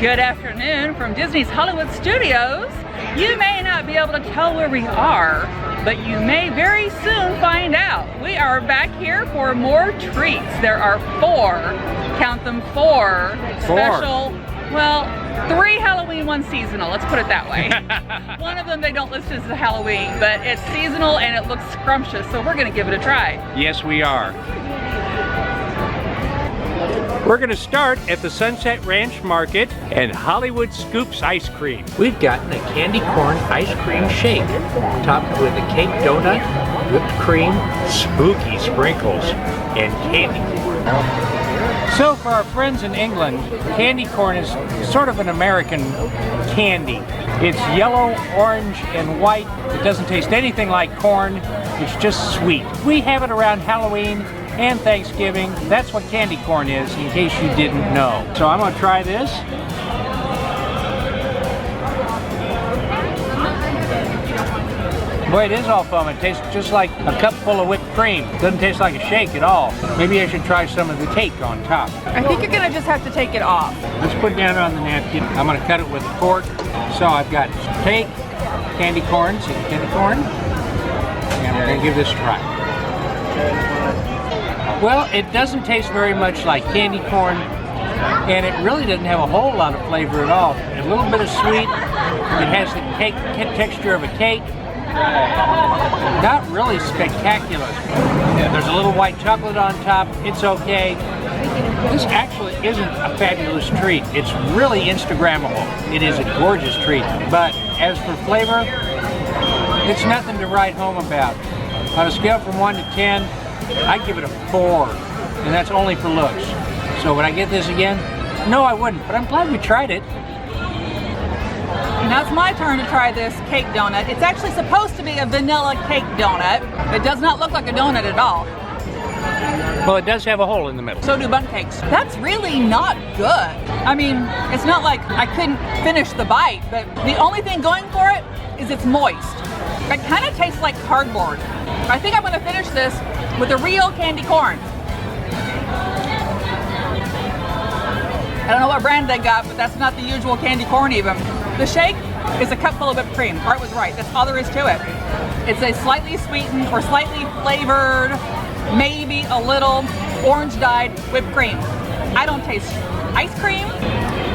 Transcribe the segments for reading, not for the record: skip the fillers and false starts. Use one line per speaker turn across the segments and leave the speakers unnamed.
Good afternoon from Disney's Hollywood Studios. You may not be able to tell where we are, but you may very soon find out. We are back here for more treats. There are count them, four special, well, 3 Halloween, 1 seasonal, let's put it that way. One of them they don't list as Halloween, but it's seasonal and it looks scrumptious, so we're gonna give it a try.
Yes, we are. We're gonna start at the Sunset Ranch Market and Hollywood Scoops Ice Cream.
We've gotten a candy corn ice cream shake, topped with a cake donut, whipped cream, spooky sprinkles, and candy corn.
So for our friends in England, candy corn is sort of an American candy. It's yellow, orange, and white. It doesn't taste anything like corn. It's just sweet. We have it around Halloween and Thanksgiving. That's what candy corn is, in case you didn't know. So I'm gonna try this. Boy, it is all foam. It tastes just like a cup full of whipped cream. It doesn't taste like a shake at all. Maybe I should try some of the cake on top.
I think you're gonna just have to take it off.
Let's put it down on the napkin. I'm gonna cut it with a fork. So I've got cake, candy corn, and we're gonna give this a try. Well, it doesn't taste very much like candy corn, and it really doesn't have a whole lot of flavor at all. A little bit of sweet. It has the cake texture of a cake. Not really spectacular. There's a little white chocolate on top. It's okay. This actually isn't a fabulous treat. It's really Instagrammable. It is a gorgeous treat. But as for flavor, it's nothing to write home about. On a scale from 1 to 10, I'd give it a 4, and that's only for looks. So would I get this again? No, I wouldn't, but I'm glad we tried it.
Now it's my turn to try this cake donut. It's actually supposed to be a vanilla cake donut. It does not look like a donut at all.
Well, it does have a hole in the middle.
So do bundt cakes. That's really not good. I mean, it's not like I couldn't finish the bite, but the only thing going for it is it's moist. It kind of tastes like cardboard. I think I'm gonna finish this with a real candy corn. I don't know what brand they got, but that's not the usual candy corn even. The shake is a cup full of whipped cream. Art was right, that's all there is to it. It's a slightly sweetened or slightly flavored, maybe a little orange dyed whipped cream. I don't taste ice cream.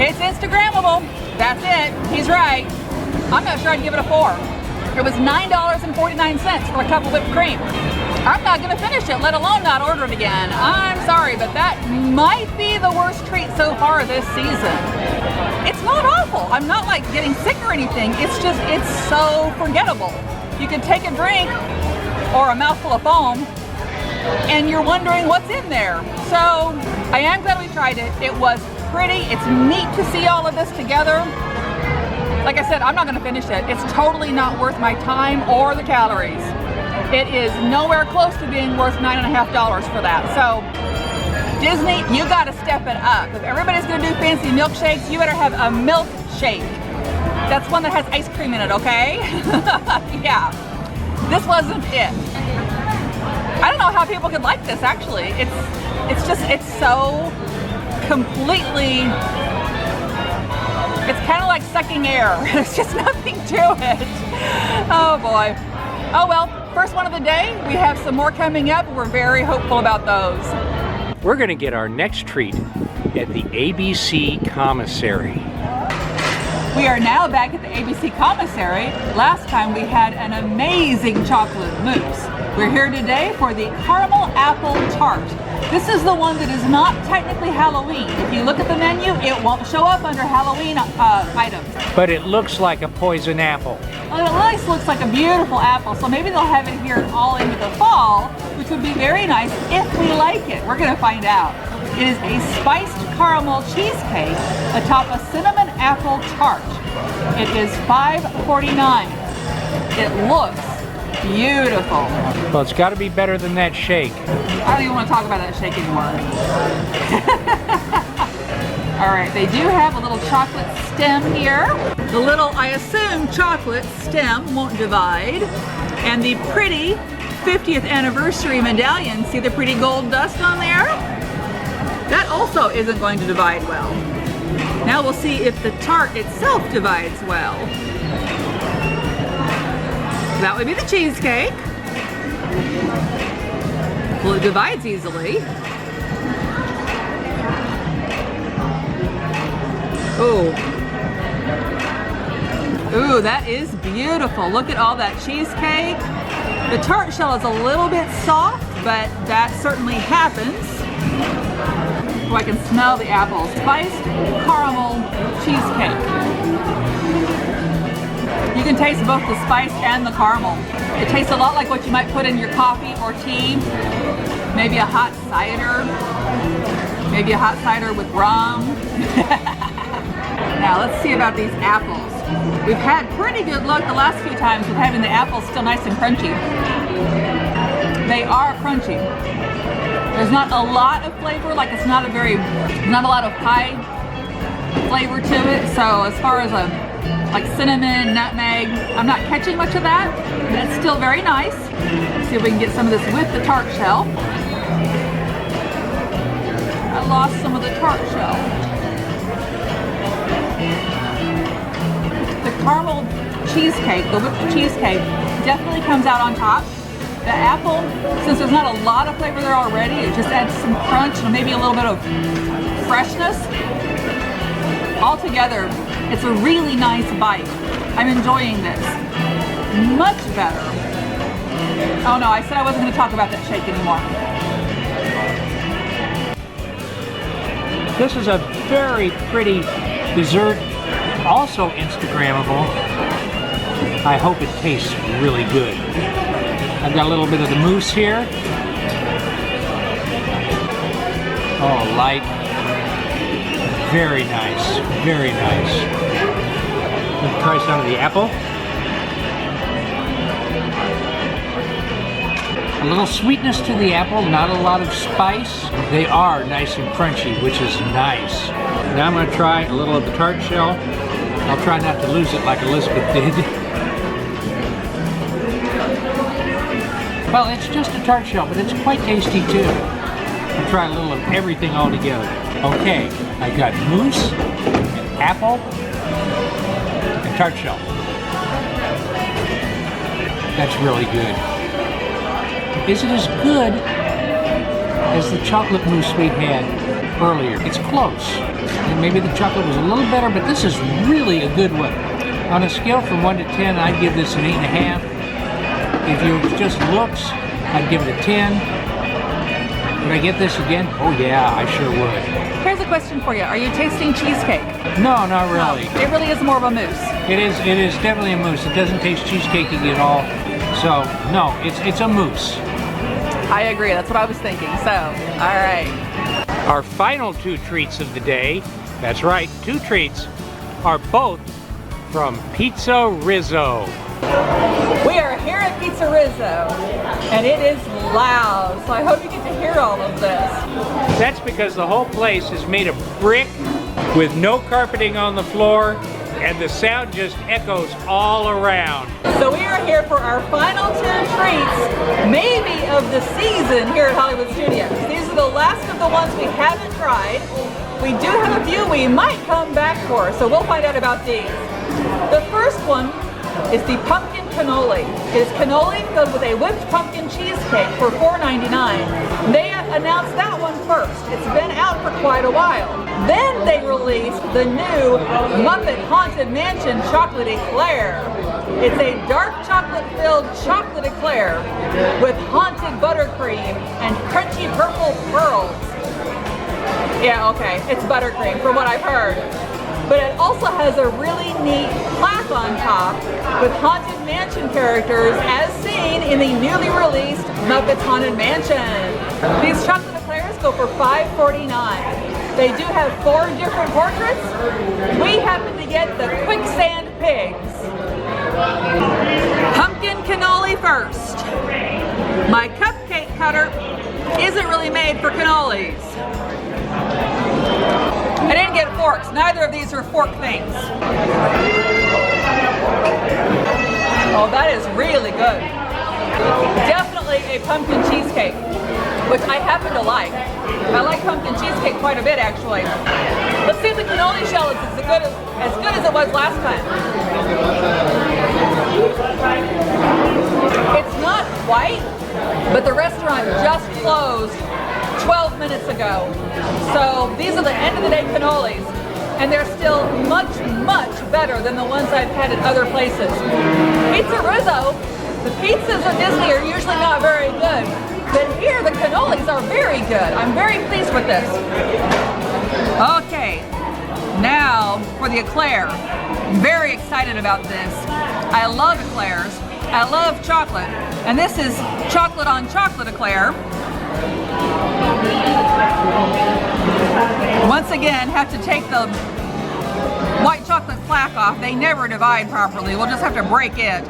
It's Instagrammable. That's it, he's right. I'm not sure I'd give it a 4. It was $9.49 for a cup of whipped cream. I'm not gonna finish it, let alone not order it again. I'm sorry, but that might be the worst treat so far this season. It's not awful. I'm not like getting sick or anything. It's just, it's so forgettable. You can take a drink or a mouthful of foam and you're wondering what's in there. So I am glad we tried it. It was pretty. It's neat to see all of this together. Like I said, I'm not gonna finish it. It's totally not worth my time or the calories. It is nowhere close to being worth $9.50 for that. So Disney, you gotta step it up. If everybody's gonna do fancy milkshakes, you better have a milkshake. That's one that has ice cream in it, okay? Yeah, this wasn't it. I don't know how people could like this actually. It's so completely, it's kind of like sucking air. There's just nothing to it. Oh boy. Oh well, first one of the day. We have some more coming up. We're very hopeful about those.
We're gonna get our next treat at the ABC Commissary.
We are now back at the ABC Commissary. Last time we had an amazing chocolate mousse. We're here today for the Caramel Apple Tart. This is the one that is not technically Halloween. If you look at the menu, it won't show up under Halloween items.
But it looks like a poison apple.
Well, it at least looks like a beautiful apple, so maybe they'll have it here all into the fall, which would be very nice if we like it. We're gonna find out. It is a spiced caramel cheesecake atop a cinnamon apple tart. It is $5.49. It looks beautiful.
Well, it's got to be better than that shake.
I don't even want to talk about that shake anymore. All right, they do have a little chocolate stem here. The little, I assume, chocolate stem won't divide. And the pretty 50th anniversary medallion, see the pretty gold dust on there? That also isn't going to divide well. Now we'll see if the tart itself divides well. That would be the cheesecake. Well, it divides easily. Oh. Ooh, that is beautiful. Look at all that cheesecake. The tart shell is a little bit soft, but that certainly happens. Oh, I can smell the apples. Spiced caramel cheesecake. You can taste both the spice and the caramel. It tastes a lot like what you might put in your coffee or tea. Maybe a hot cider. Maybe a hot cider with rum. Now let's see about these apples. We've had pretty good luck the last few times with having the apples still nice and crunchy. They are crunchy. There's not a lot of flavor, like it's not a lot of pie flavor to it. So as far as like cinnamon, nutmeg, I'm not catching much of that, but it's still very nice. Let's see if we can get some of this with the tart shell. I lost some of the tart shell. The caramel cheesecake, the whipped cheesecake, definitely comes out on top. The apple, since there's not a lot of flavor there already, it just adds some crunch and maybe a little bit of freshness. Altogether, it's a really nice bite. I'm enjoying this. Much better. Oh no, I said I wasn't going to talk about that shake anymore.
This is a very pretty dessert, also Instagrammable. I hope it tastes really good. I've got a little bit of the mousse here. Oh, light. Very nice, very nice. Let's try some of the apple. A little sweetness to the apple, not a lot of spice. They are nice and crunchy, which is nice. Now I'm going to try a little of the tart shell. I'll try not to lose it like Elizabeth did. Well, it's just a tart shell, but it's quite tasty too. I'll try a little of everything all together. Okay, I got mousse, and apple, and tart shell. That's really good. Is it as good as the chocolate mousse we had earlier? It's close. And maybe the chocolate was a little better, but this is really a good one. On a scale from 1 to 10, I'd give this an 8.5. If it just looks, I'd give it a 10. Would I get this again? Oh yeah, I sure would.
Here's a question for you. Are you tasting cheesecake?
No, not really.
No, it really is more of a mousse.
It is definitely a mousse. It doesn't taste cheesecakey at all. So, no, it's a mousse.
I agree, that's what I was thinking. So, all right.
Our final two treats of the day, that's right, two treats, are both from PizzeRizzo.
We are here at PizzeRizzo, and it is loud, so I hope you get to hear all of this.
That's because the whole place is made of brick with no carpeting on the floor, and the sound just echoes all around.
So we are here for our final two treats, maybe of the season here at Hollywood Studios. These are the last of the ones we haven't tried. We do have a few we might come back for, so we'll find out about these. The first one is the pumpkin cannoli. It is cannoli filled with a whipped pumpkin cheesecake for $4.99. They announced that one first. It's been out for quite a while. Then they released the new Muppet Haunted Mansion chocolate eclair. It's a dark chocolate-filled chocolate eclair with haunted buttercream and crunchy purple pearls. Yeah, okay, it's buttercream from what I've heard. But it also has a really neat plaque on top with Haunted Mansion characters as seen in the newly released Muppets Haunted Mansion. These chocolate eclairs go for $5.49. They do have 4 different portraits. We happen to get the quicksand pigs. Pumpkin cannoli first. My cupcake cutter isn't really made for cannolis. I didn't get forks. Neither of these are fork things. Oh, that is really good. Definitely a pumpkin cheesecake. which I happen to like. I like pumpkin cheesecake quite a bit, actually. Let's see if the cannoli shell is as good as it was last time. It's not white, but the restaurant just closed 12 minutes ago. So these are the end of the day cannolis, and they're still much, much better than the ones I've had at other places. PizzeRizzo, the pizzas at Disney are usually not very good, but here the cannolis are very good. I'm very pleased with this. Okay, now for the eclair. I'm very excited about this. I love eclairs. I love chocolate, and this is chocolate on chocolate eclair. Once again, have to take the white chocolate plaque off. They never divide properly. We'll just have to break it.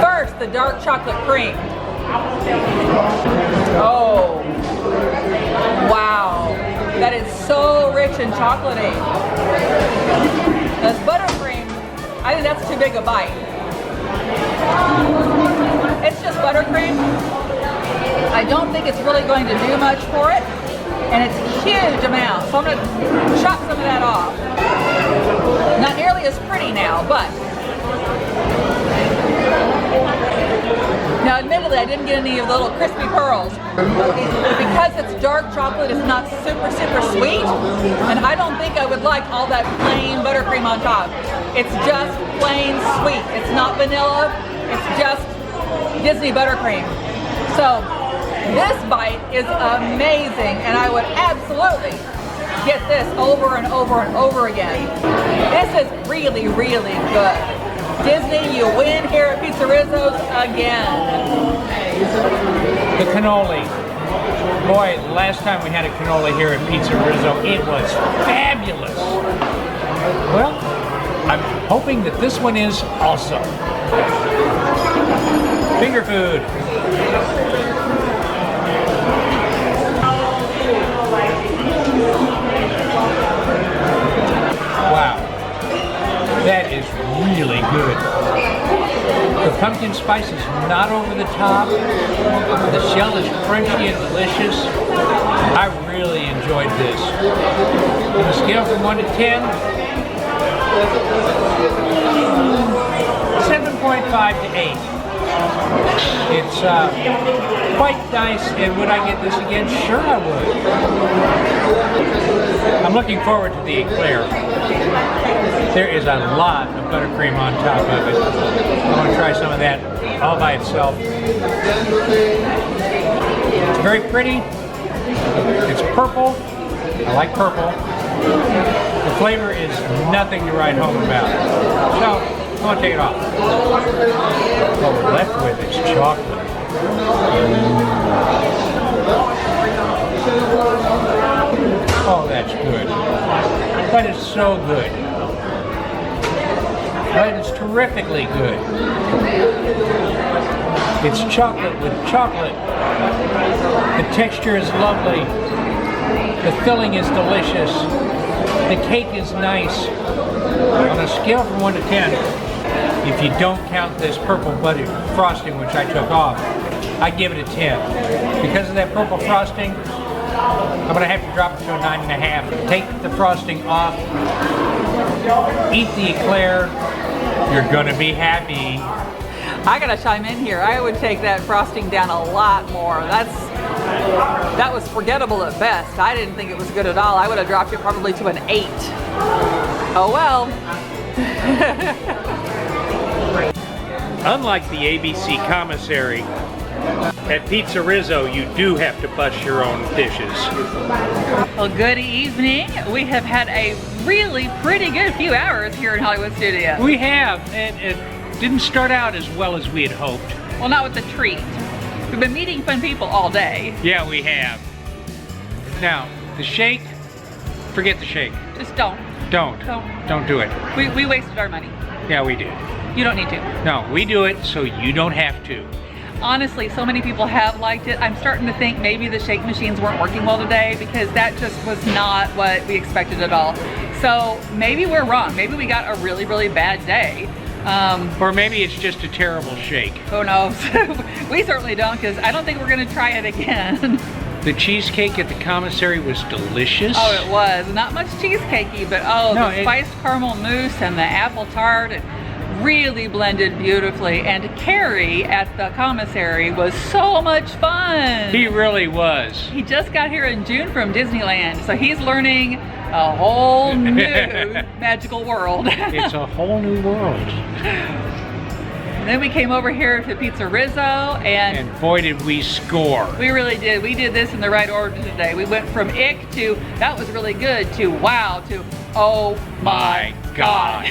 First, the dark chocolate cream. Oh, wow. That is so rich and chocolatey. This buttercream, I think that's too big a bite. It's just buttercream. I don't think it's really going to do much for it, and it's a huge amount, so I'm going to chop some of that off. Not nearly as pretty now, but now admittedly I didn't get any of the little crispy pearls. Because it's dark chocolate, it's not super, super sweet, and I don't think I would like all that plain buttercream on top. It's just plain sweet. It's not vanilla, it's just Disney buttercream. So this bite is amazing, and I would absolutely get this over and over and over again. This is really, really good. Disney, you win here at PizzeRizzo's again.
The cannoli. Boy, last time we had a cannoli here at PizzeRizzo, it was fabulous. Well, I'm hoping that this one is also. Finger food. Wow, that is really good. The pumpkin spice is not over the top. The shell is crunchy and delicious. I really enjoyed this. On a scale from 1 to 10, 7.5 to 8. It's quite nice, and would I get this again? Sure I would. I'm looking forward to the eclair. There is a lot of buttercream on top of it. I want to try some of that all by itself. It's very pretty. It's purple. I like purple. The flavor is nothing to write home about. So, I want to take it off. What we're left with is chocolate. Oh, that's good. That is so good. That is terrifically good. It's chocolate with chocolate. The texture is lovely. The filling is delicious. The cake is nice. On a scale from 1 to 10, if you don't count this purple butter frosting, which I took off, I give it a 10. Because of that purple frosting, I'm going to have to drop it to a 9.5. Take the frosting off, eat the eclair, you're going to be happy.
I gotta chime in here. I would take that frosting down a lot more. That was forgettable at best. I didn't think it was good at all. I would have dropped it probably to an 8. Oh well.
Unlike the ABC Commissary, at PizzeRizzo you do have to bust your own dishes.
Well, good evening. We have had a really pretty good few hours here in Hollywood Studio.
We have, and it didn't start out as well as we had hoped.
Well, not with the treat. We've been meeting fun people all day.
Yeah, we have. Now, the shake, forget the shake.
Just don't.
Don't do it.
We wasted our money.
Yeah, we did.
You don't need to.
No, we do it so you don't have to.
Honestly, so many people have liked it. I'm starting to think maybe the shake machines weren't working well today, because that just was not what we expected at all. So maybe we're wrong. Maybe we got a really, really bad day.
Or maybe it's just a terrible shake.
Who knows? We certainly don't, because I don't think we're going to try it again.
The cheesecake at the commissary was delicious.
Oh, it was. Not much cheesecakey, but oh,
No,
the spiced caramel mousse and the apple tart, it really blended beautifully. And Carrie at the commissary was so much fun.
He really was.
He just got here in June from Disneyland, so he's learning a whole new magical world.
It's a whole new world.
Then we came over here to PizzeRizzo,
And boy did we score.
we really did. We did this in the right order today. We went from ick to that was really good to wow to oh my God.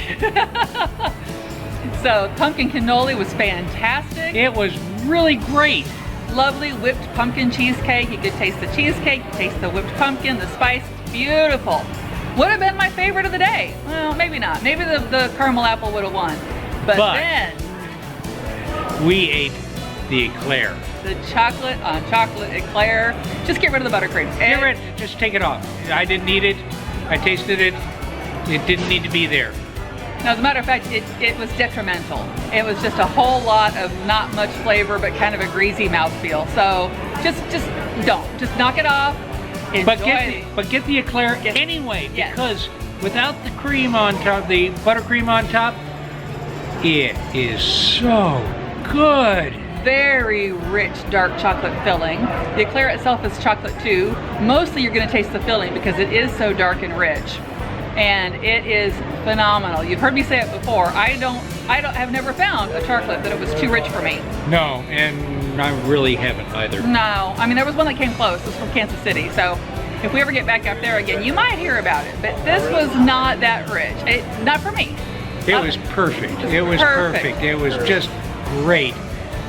So pumpkin cannoli was fantastic.
It was really great.
Lovely whipped pumpkin cheesecake. You could taste the cheesecake, taste the whipped pumpkin, the spice. Beautiful. Would have been my favorite of the day. Well, maybe not. Maybe the caramel apple would have won. But then
we ate the eclair.
the chocolate on chocolate eclair. Just get rid of the buttercream.
Just take it off. I didn't need it. I tasted it. It didn't need to be there.
Now, as a matter of fact, it was detrimental. It was just a whole lot of not much flavor, but kind of a greasy mouthfeel. So just don't. Just knock it off. Enjoy
But get the eclair anyway,
Yes.
because without the cream on top, the buttercream on top, it is so good.
Very rich dark chocolate filling. The eclair itself is chocolate too. Mostly you're going to taste the filling because it is so dark and rich. And it is phenomenal. You've heard me say it before. I've never found a chocolate that it was too rich for me.
No, and I really haven't either.
No, I mean there was one that came close. It was from Kansas City. So if we ever get back up there again, you might hear about it. But this was not that rich. Not for me.
It was perfect. It was perfect. It was just great.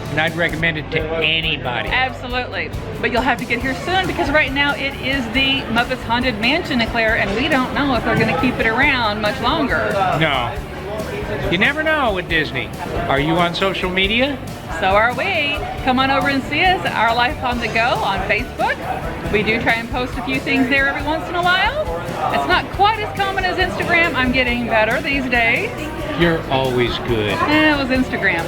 And I'd recommend it to anybody.
Absolutely. But you'll have to get here soon because right now it is the Muppets Haunted Mansion eclair and we don't know if they're going to keep it around much longer.
No. You never know with Disney. Are you on social media?
So are we. Come on over and see us at Our Life on the Go on Facebook. We do try and post a few things there every once in a while. It's not quite as common as Instagram. I'm getting better these days.
You're always good.
It was Instagram.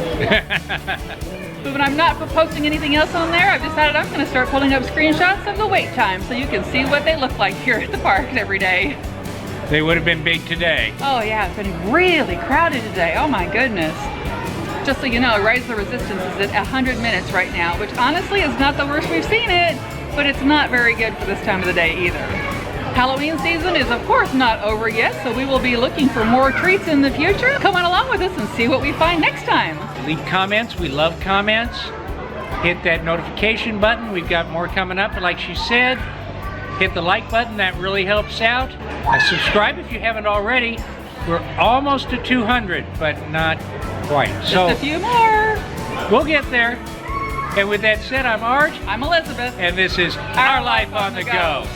But when I'm not posting anything else on there, I've decided I'm going to start pulling up screenshots of the wait time so you can see what they look like here at the park every day.
They would have been big today.
Oh yeah, it's been really crowded today. Oh my goodness. Just so you know, Rise the Resistance is at 100 minutes right now, which honestly is not the worst we've seen it, but it's not very good for this time of the day either. Halloween season is of course not over yet, so we will be looking for more treats in the future. Come on along with us and see what we find next time.
Leave comments. We love comments. Hit that notification button. We've got more coming up, like she said. Hit the like button. That really helps out. Subscribe if you haven't already. We're almost to 200, but not quite.
Just a few more.
We'll get there. And with that said, I'm Art.
I'm Elizabeth.
And this is Our Life on the Go.